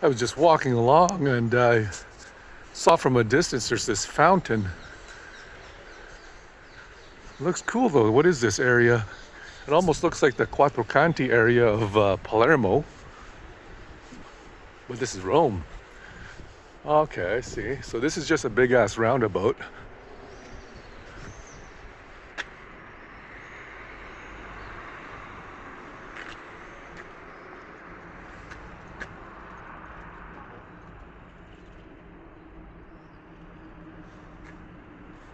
I was just walking along and I saw from a distance there's this fountain. It looks cool though. What is this area? It almost looks like the Quattro Canti area of Palermo. But this is Rome. Okay, I see. So this is just a big ass roundabout.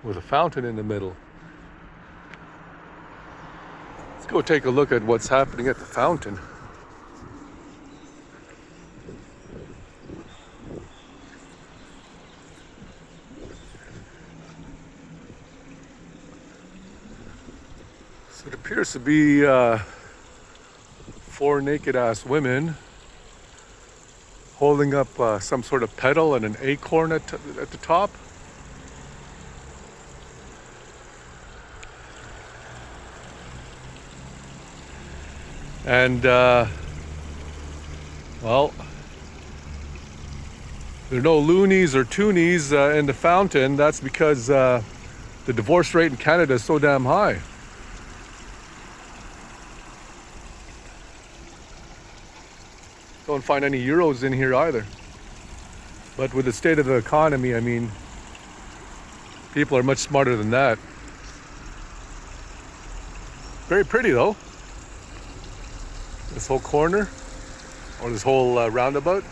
With a fountain in the middle. Let's go take a look at what's happening at the fountain. So it appears to be 4 naked ass women holding up some sort of pedal and an acorn at the top. And well, there are no loonies or toonies in the fountain. That's because the divorce rate in Canada is so damn high. Don't find any Euros in here either. But with the state of the economy, I mean, people are much smarter than that. Very pretty though. This whole corner, or this whole roundabout.